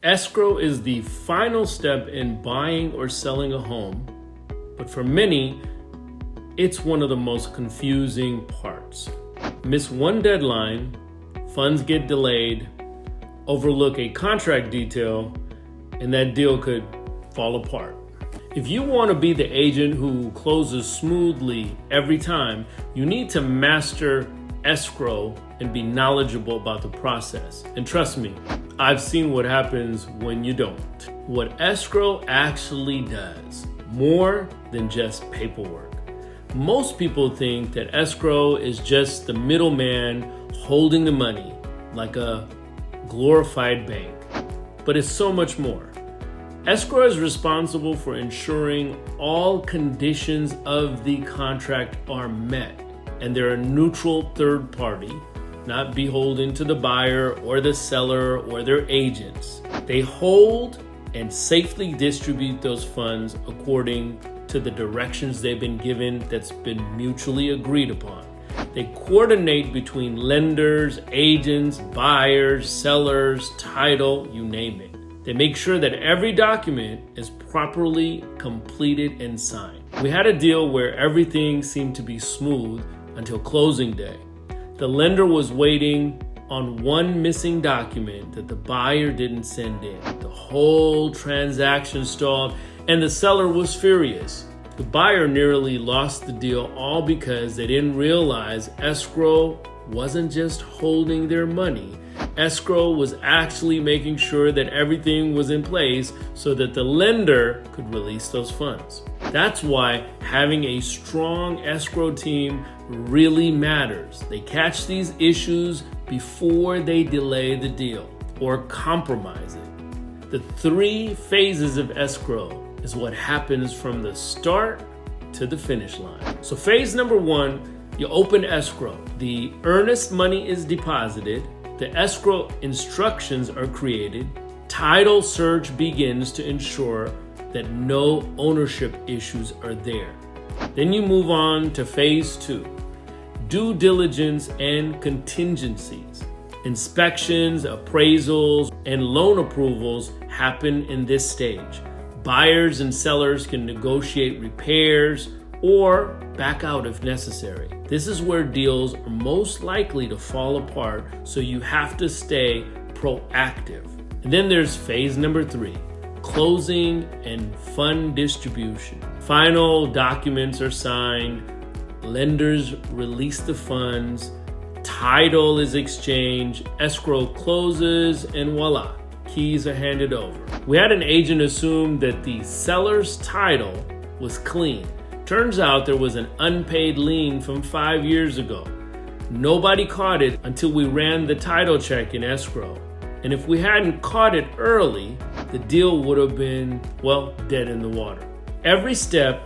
Escrow is the final step in buying or selling a home, but for many, it's one of the most confusing parts. Miss one deadline, funds get delayed, overlook a contract detail, and that deal could fall apart. If you want to be the agent who closes smoothly every time, you need to master escrow and be knowledgeable about the process. And trust me, I've seen what happens when you don't. What escrow actually does, more than just paperwork. Most people think that escrow is just the middleman holding the money, like a glorified bank. But it's so much more. Escrow is responsible for ensuring all conditions of the contract are met, and they're a neutral third party, not beholden to the buyer or the seller or their agents. They hold and safely distribute those funds according to the directions they've been given that's been mutually agreed upon. They coordinate between lenders, agents, buyers, sellers, title, you name it. They make sure that every document is properly completed and signed. We had a deal where everything seemed to be smooth until closing day. The lender was waiting on one missing document that the buyer didn't send in. The whole transaction stalled and the seller was furious. The buyer nearly lost the deal, all because they didn't realize escrow wasn't just holding their money. Escrow was actually making sure that everything was in place so that the lender could release those funds. That's why having a strong escrow team really matters. They catch these issues before they delay the deal or compromise it. The 3 phases of escrow is what happens from the start to the finish line. So phase number 1, you open escrow. The earnest money is deposited. The escrow instructions are created. Title search begins to ensure that no ownership issues are there. Then you move on to phase 2, due diligence and contingencies. Inspections, appraisals, and loan approvals happen in this stage. Buyers and sellers can negotiate repairs or back out if necessary. This is where deals are most likely to fall apart, so you have to stay proactive. And then there's phase number 3, closing and fund distribution. Final documents are signed, lenders release the funds, title is exchanged, escrow closes, and voila, keys are handed over. We had an agent assume that the seller's title was clean. Turns out there was an unpaid lien from 5 years ago. Nobody caught it until we ran the title check in escrow. And if we hadn't caught it early, the deal would have been, dead in the water. Every step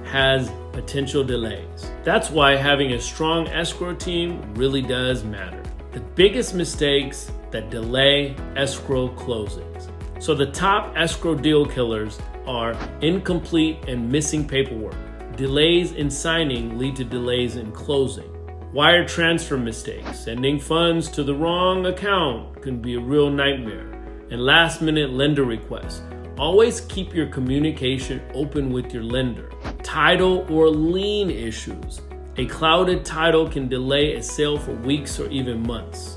has potential delays. That's why having a strong escrow team really does matter. The biggest mistakes that delay escrow closings. So the top escrow deal killers are incomplete and missing paperwork. Delays in signing lead to delays in closing. Wire transfer mistakes, sending funds to the wrong account can be a real nightmare. And last-minute lender requests. Always keep your communication open with your lender. Title or lien issues. A clouded title can delay a sale for weeks or even months.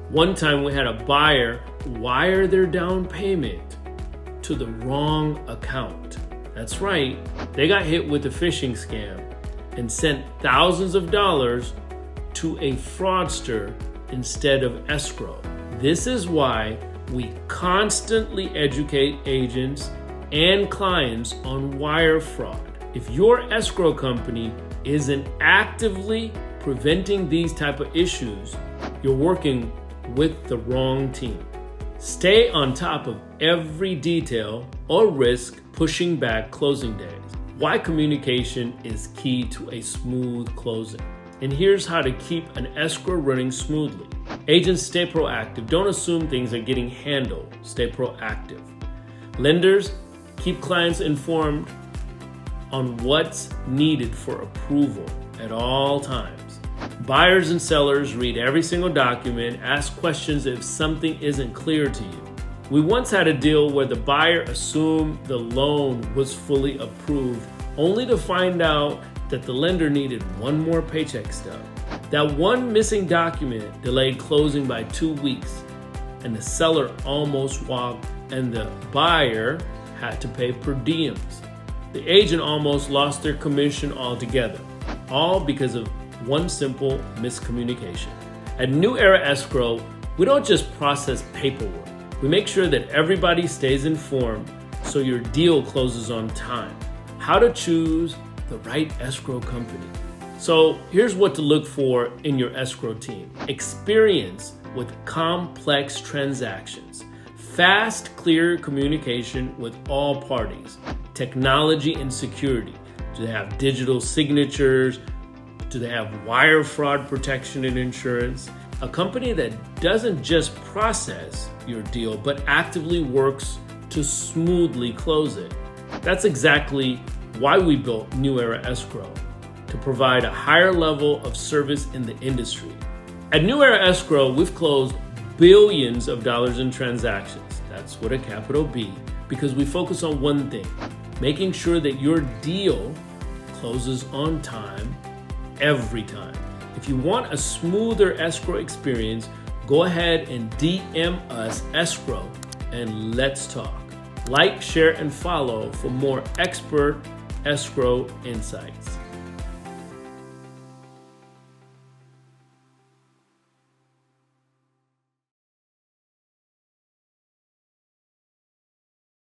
One time we had a buyer wire their down payment to the wrong account. That's right, they got hit with a phishing scam and sent thousands of dollars to a fraudster instead of escrow. This is why we constantly educate agents and clients on wire fraud. If your escrow company isn't actively preventing these type of issues, you're working with the wrong team. Stay on top of every detail or risk pushing back closing days. Why communication is key to a smooth closing. And here's how to keep an escrow running smoothly. Agents, stay proactive. Don't assume things are getting handled. Stay proactive. Lenders, keep clients informed on what's needed for approval at all times. Buyers and sellers, read every single document. Ask questions if something isn't clear to you. We once had a deal where the buyer assumed the loan was fully approved, only to find out that the lender needed one more paycheck stub. That one missing document delayed closing by 2 weeks, and the seller almost walked, and the buyer had to pay per diems. The agent almost lost their commission altogether, all because of one simple miscommunication. At New Era Escrow, we don't just process paperwork. We make sure that everybody stays informed so your deal closes on time. How to choose the right escrow company. So here's what to look for in your escrow team. Experience with complex transactions. Fast, clear communication with all parties. Technology and security. Do they have digital signatures? Do they have wire fraud protection and insurance? A company that doesn't just process your deal, but actively works to smoothly close it. That's exactly why we built New Era Escrow, to provide a higher level of service in the industry. At New Era Escrow, we've closed billions of dollars in transactions. That's with a capital B, because we focus on one thing, making sure that your deal closes on time every time. If you want a smoother escrow experience, go ahead and DM us escrow and let's talk. Like, share, and follow for more expert escrow insights.